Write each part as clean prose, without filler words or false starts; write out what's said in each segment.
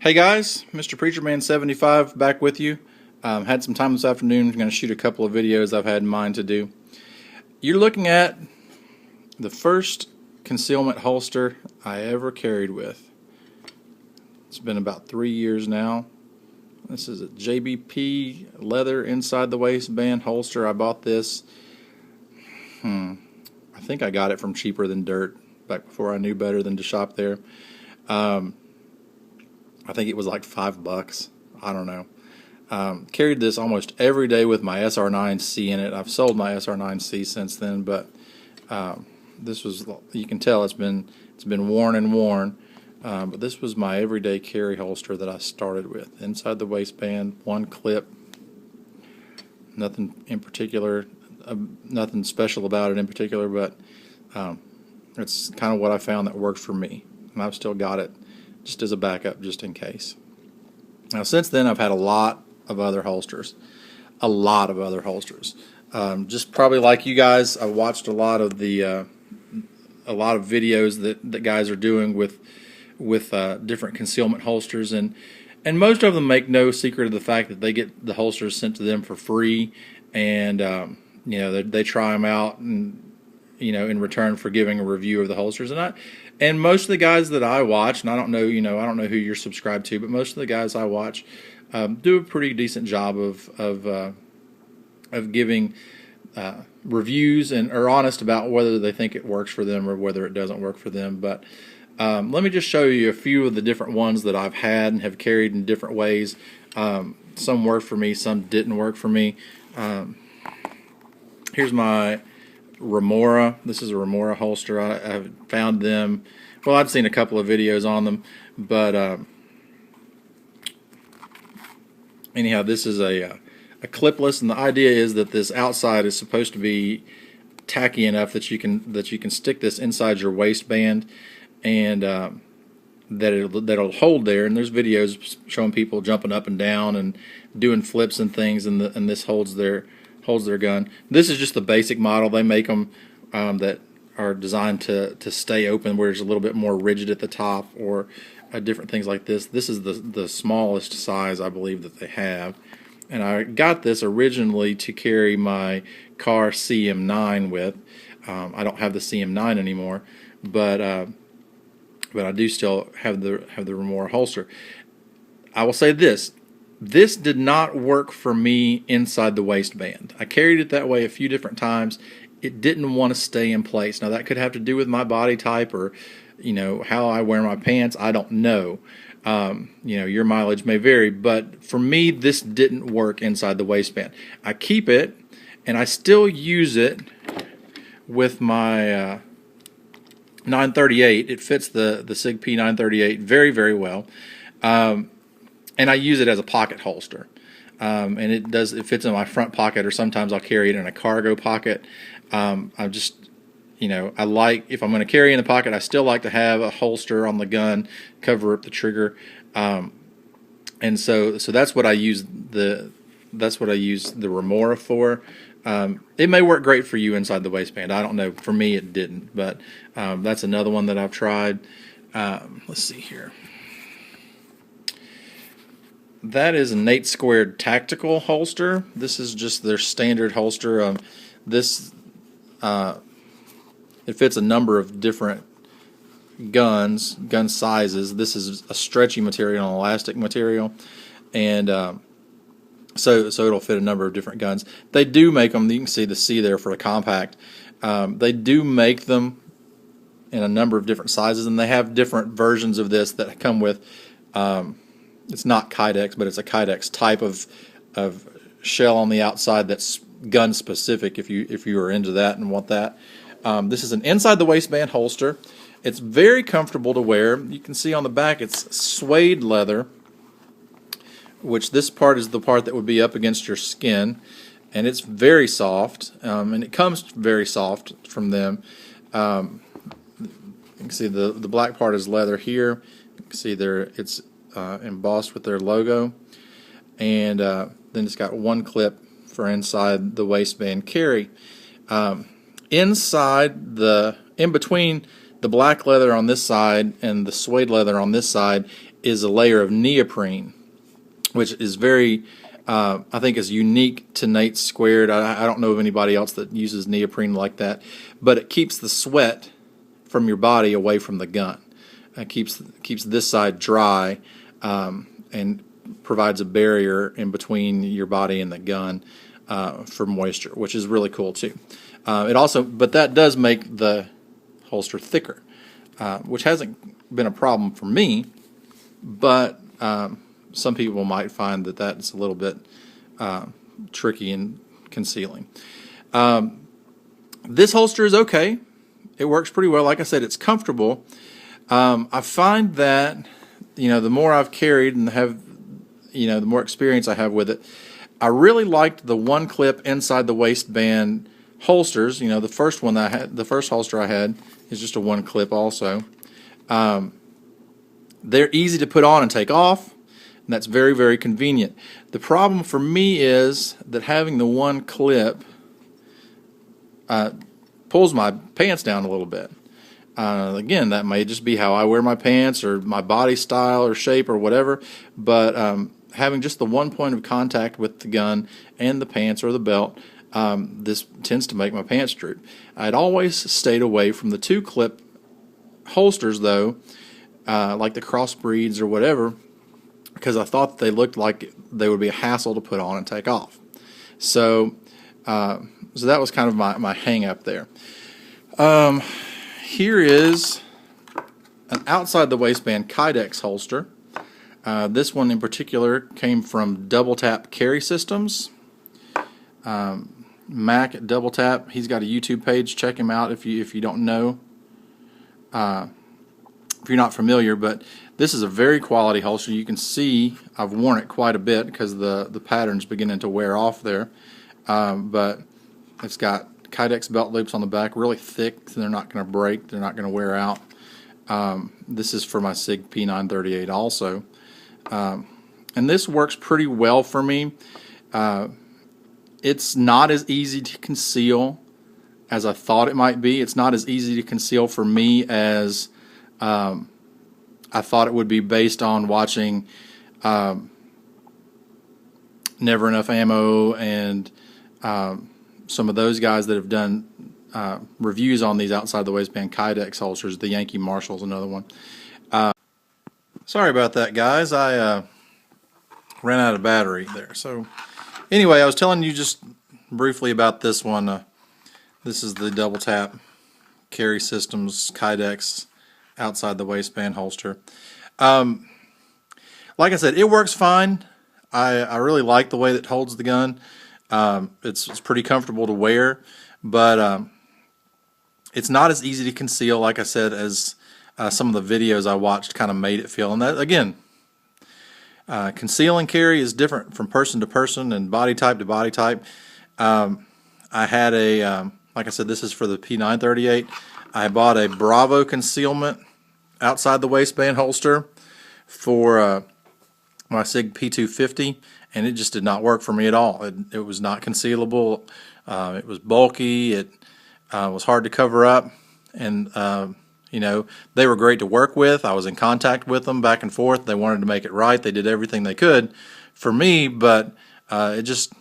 Hey guys, Mr. Preacherman 75 back with you. Had some time this afternoon. I'm going to shoot a couple of videos I've had in mind to do. You're looking at the first concealment holster I ever carried with. It's been about 3 years now. This is a JBP leather inside the waistband holster. I bought this. I think I got it from Cheaper Than Dirt back before I knew better than to shop there. I think it was like $5. I don't know. Carried this almost every day with my SR9C in it. I've sold my SR9C since then, but this was, you can tell it's been worn and worn. But this was my everyday carry holster that I started with. Inside the waistband, one clip. Nothing in particular, nothing special about it in particular, but it's kind of what I found that worked for me, and I've still got it just as a backup, just in case. Now, since then, I've had a lot of other holsters. Just probably like you guys, I watched a lot of videos that guys are doing with different concealment holsters, and most of them make no secret of the fact that they get the holsters sent to them for free, and they try them out, and in return for giving a review of the holsters. And most of the guys that I watch, and I don't know who you're subscribed to, but most of the guys I watch do a pretty decent job of giving reviews and are honest about whether they think it works for them or whether it doesn't work for them. But let me just show you a few of the different ones that I've had and have carried in different ways. Some worked for me, some didn't work for me. Here's my Remora. This is a Remora holster. I've found them. Well, I've seen a couple of videos on them, but anyhow, this is a clipless, and the idea is that this outside is supposed to be tacky enough that you can stick this inside your waistband, and that'll hold there. And there's videos showing people jumping up and down and doing flips and things, and this holds their gun. This is just the basic model. They make them that are designed to stay open, where it's a little bit more rigid at the top, or different things like this. This is the smallest size I believe that they have, and I got this originally to carry my car CM9 with. I don't have the CM9 anymore, but I do still have the Remora holster. I will say this. This did not work for me inside the waistband. I carried it that way a few different times. It didn't want to stay in place. Now, that could have to do with my body type, or how I wear my pants. I don't know. Your mileage may vary, but for me, this didn't work inside the waistband. I keep it, and I still use it with my 938. It fits the SIG P 938 very, very well. And I use it as a pocket holster, and it fits in my front pocket, or sometimes I'll carry it in a cargo pocket. I just, I like, if I'm going to carry in the pocket, I still like to have a holster on the gun, cover up the trigger, and so that's what I use the Remora for. It may work great for you inside the waistband. I don't know. For me, it didn't, but that's another one that I've tried. Let's see here. That is an 8 squared tactical holster. This is just their standard holster. It fits a number of different gun sizes. This is a stretchy material, an elastic material, and so it'll fit a number of different guns. They do make them. You can see the C there for a compact. They do make them in a number of different sizes, and they have different versions of this that come with. It's not Kydex, but it's a Kydex type of shell on the outside that's gun specific, if you are into that and want that. This is an inside the waistband holster. It's very comfortable to wear. You can see on the back it's suede leather, which this part is the part that would be up against your skin, and it's very soft, and it comes very soft from them. You can see the black part is leather here. You can see there it's embossed with their logo, and then it's got one clip for inside the waistband carry. In between the black leather on this side and the suede leather on this side is a layer of neoprene, which is very, I think, is unique to Nate Squared. I don't know of anybody else that uses neoprene like that, but it keeps the sweat from your body away from the gun. It keeps this side dry, and provides a barrier in between your body and the gun for moisture, which is really cool too. But that does make the holster thicker, which hasn't been a problem for me, but some people might find that that's a little bit tricky in concealing. This holster is okay. It works pretty well. Like I said, it's comfortable. I find that, the more I've carried and have, the more experience I have with it, I really liked the one clip inside the waistband holsters. The first one that I had, the first holster I had, is just a one clip also. They're easy to put on and take off, and that's very, very convenient. The problem for me is that having the one clip pulls my pants down a little bit. Again, that may just be how I wear my pants or my body style or shape or whatever, but having just the one point of contact with the gun and the pants or the belt, this tends to make my pants droop. I'd always stayed away from the two clip holsters though, like the crossbreeds or whatever, because I thought they looked like they would be a hassle to put on and take off. So that was kind of my hang up there. Here is an outside the waistband Kydex holster. This one in particular came from Double Tap Carry Systems. Mac at Double Tap. He's got a YouTube page. Check him out if you don't know. If you're not familiar, but this is a very quality holster. You can see I've worn it quite a bit because the pattern's beginning to wear off there. But it's got Kydex belt loops on the back, really thick, so they're not going to break, they're not going to wear out. This is for my SIG P938 also. And this works pretty well for me. It's not as easy to conceal as I thought it might be. It's not as easy to conceal for me as I thought it would be based on watching Never Enough Ammo and some of those guys that have done reviews on these outside the waistband Kydex holsters. The Yankee Marshall's another one. Sorry about that, guys. I ran out of battery there. So anyway, I was telling you just briefly about this one. This is the Double Tap Carry Systems Kydex outside the waistband holster. Like I said, it works fine. I really like the way that it holds the gun. It's pretty comfortable to wear, but it's not as easy to conceal, like I said, as some of the videos I watched kind of made it feel. And that, again, conceal and carry is different from person to person and body type to body type. I had like I said, this is for the P938. I bought a Bravo concealment outside the waistband holster for my SIG P250, and it just did not work for me at all. It was not concealable. It was bulky. It was hard to cover up, and they were great to work with. I was in contact with them back and forth. They wanted to make it right. They did everything they could for me, but it just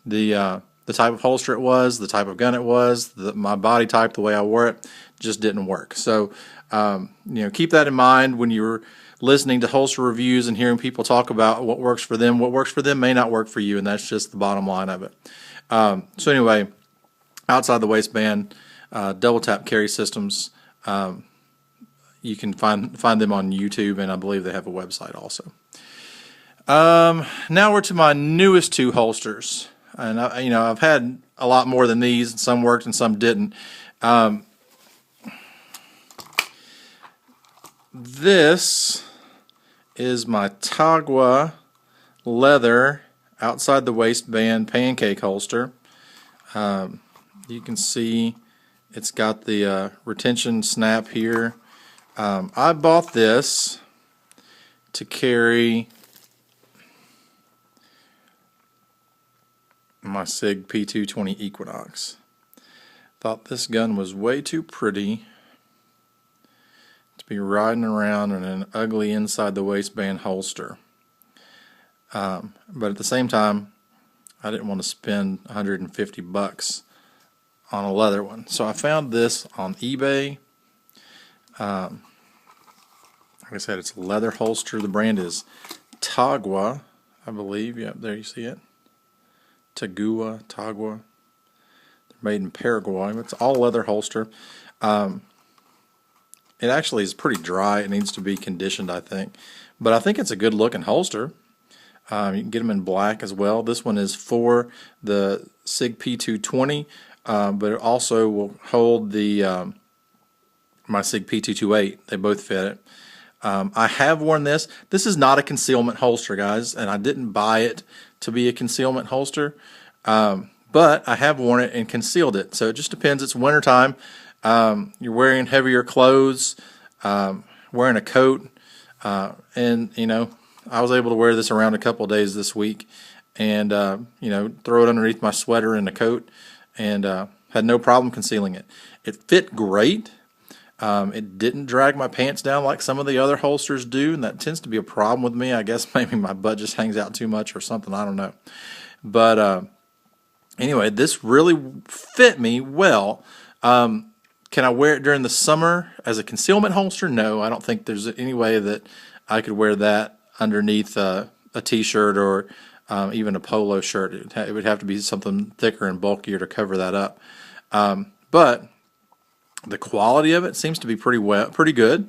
the type of holster it was, the type of gun it was, my body type, the way I wore it, just didn't work. So keep that in mind when you're listening to holster reviews and hearing people talk about what works for them. What works for them may not work for you, and that's just the bottom line of it. So anyway, outside the waistband, Double Tap Carry Systems. You can find them on YouTube, and I believe they have a website also. Now we're to my newest two holsters, and I've had a lot more than these, and some worked and some didn't. This is my Tagua leather outside the waistband pancake holster. You can see it's got the retention snap here. I bought this to carry my SIG P220 Equinox. Thought this gun was way too pretty to be riding around in an ugly inside the waistband holster. But at the same time, I didn't want to spend $150 on a leather one. So I found this on eBay. Like I said, it's a leather holster. The brand is Tagua, I believe. Yep, there you see it. Tagua. They're made in Paraguay. It's all leather holster. It actually is pretty dry. It needs to be conditioned, I think. But I think it's a good looking holster. You can get them in black as well. This one is for the SIG P220, but it also will hold the my SIG P228. They both fit it. I have worn this. This is not a concealment holster, guys, and I didn't buy it to be a concealment holster. But I have worn it and concealed it. So it just depends. It's wintertime. You're wearing heavier clothes, wearing a coat, and you know, I was able to wear this around a couple of days this week, and you know, throw it underneath my sweater and the coat, and had no problem concealing it. It fit great. It didn't drag my pants down like some of the other holsters do, and that tends to be a problem with me. I guess maybe my butt just hangs out too much or something. I don't know. But anyway, this really fit me well. Can I wear it during the summer as a concealment holster? No, I don't think there's any way that I could wear that underneath a t-shirt or even a polo shirt. It would have to be something thicker and bulkier to cover that up. But the quality of it seems to be pretty good.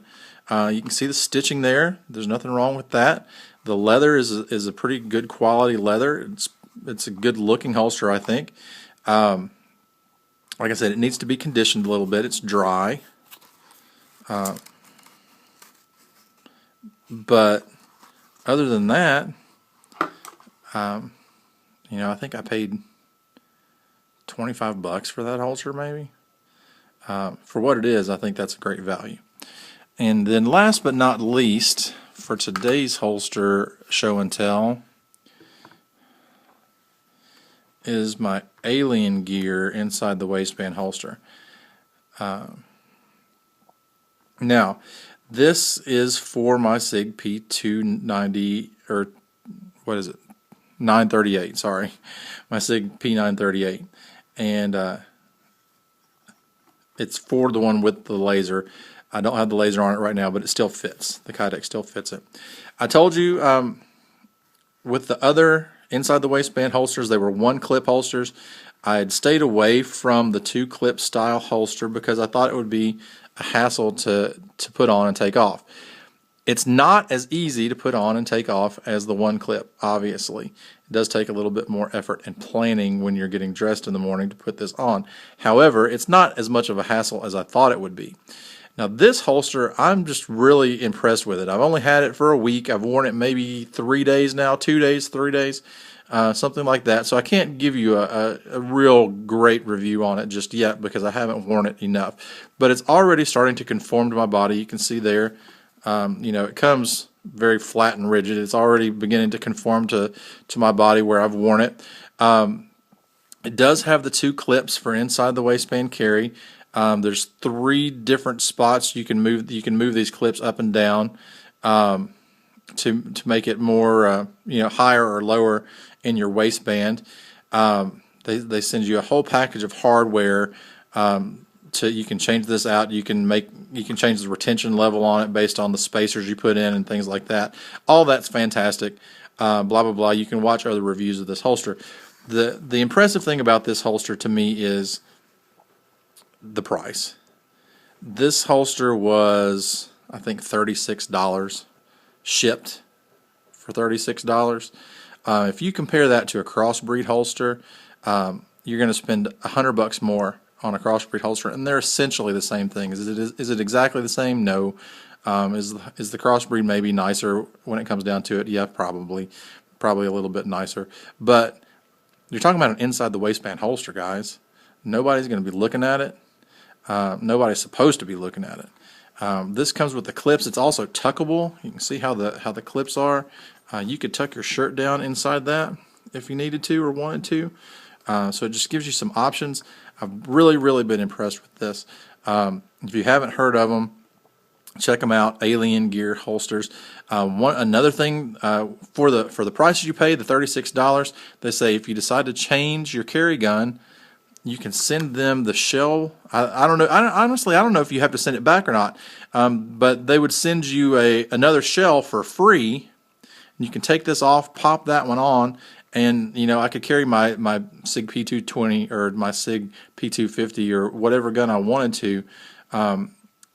You can see the stitching there. There's nothing wrong with that. The leather is a pretty good quality leather. It's a good looking holster, I think. Like I said, it needs to be conditioned a little bit. It's dry. But other than that, you know, I think I paid $25 for that holster, maybe. For what it is, I think that's a great value. And then last but not least, for today's holster show and tell, is my Alien Gear inside the waistband holster. Now, this is for my SIG P290, or what is it? 938, sorry. My SIG P938. And it's for the one with the laser. I don't have the laser on it right now, but it still fits. The Kydex still fits it. I told you with the other inside the waistband holsters, they were one clip holsters. I had stayed away from the two clip style holster because I thought it would be a hassle to put on and take off. It's not as easy to put on and take off as the one clip, obviously. It does take a little bit more effort and planning when you're getting dressed in the morning to put this on. However, it's not as much of a hassle as I thought it would be. Now this holster, I'm just really impressed with it. I've only had it for a week. I've worn it maybe 3 days now, 2 days, 3 days, something like that. So I can't give you a real great review on it just yet because I haven't worn it enough. But it's already starting to conform to my body. You can see there, you know, it comes very flat and rigid. It's already beginning to conform to my body where I've worn it. It does have the two clips for inside the waistband carry. There's 3 different spots you can move. You can move these clips up and down to make it more you know, higher or lower in your waistband. They send you a whole package of hardware. You can change this out. You can change the retention level on it based on the spacers you put in and things like that. All that's fantastic. Blah blah blah. You can watch other reviews of this holster. The impressive thing about this holster to me is the price. This holster was, I think, $36 shipped for $36. If you compare that to a crossbreed holster, you're going to spend $100 more on a crossbreed holster, and they're essentially the same thing. Is it exactly the same? No. Is the crossbreed maybe nicer when it comes down to it? Yeah, probably a little bit nicer. But you're talking about an inside the waistband holster, guys. Nobody's going to be looking at it. Nobody's supposed to be looking at it. This comes with the clips. It's also tuckable. You can see how the clips are. You could tuck your shirt down inside that if you needed to or wanted to. So it just gives you some options. I've really been impressed with this. If you haven't heard of them, Check them out, Alien Gear holsters. Another thing, for the prices you pay, the $36, they say if you decide to change your carry gun, you can send them the shell. I don't know. Honestly, I don't know if you have to send it back or not. But they would send you another shell for free. You can take this off, pop that one on, and I could carry my SIG P220 or my SIG P250 or whatever gun I wanted to,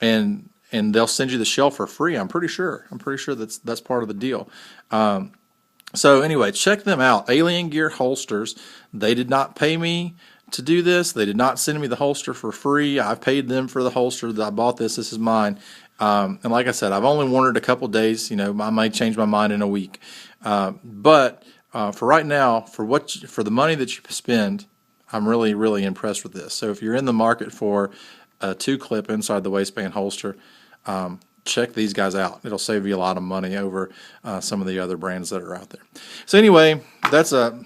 and they'll send you the shell for free. I'm pretty sure that's part of the deal. So anyway, check them out. Alien Gear holsters. They did not pay me to do this. They did not send me the holster for free. I paid them for the holster. I bought this. This is mine. And like I said, I've only worn it a couple days. I might change my mind in a week. But for right now, for the money that you spend, I'm really, really impressed with this. So if you're in the market for a 2-clip inside the waistband holster, check these guys out. It'll save you a lot of money over some of the other brands that are out there. So anyway, that's a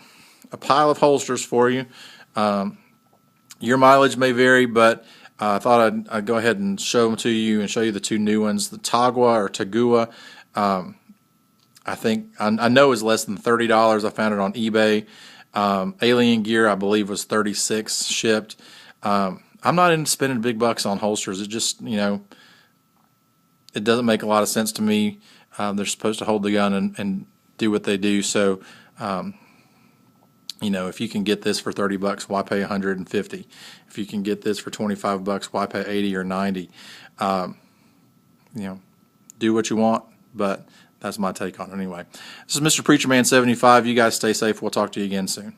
pile of holsters for you. Your mileage may vary, but I thought I'd go ahead and show them to you and show you the 2 new ones. The Tagua or Tagua, I know is less than $30. I found it on eBay. Alien Gear, I believe, was $36 shipped. I'm not into spending big bucks on holsters. It just, it doesn't make a lot of sense to me. They're supposed to hold the gun and do what they do. So, if you can get this for $30, why pay $150? If you can get this for $25, why pay $80 or $90? Do what you want, but that's my take on it anyway. This is Mr. Preacher Man 75. You guys stay safe. We'll talk to you again soon.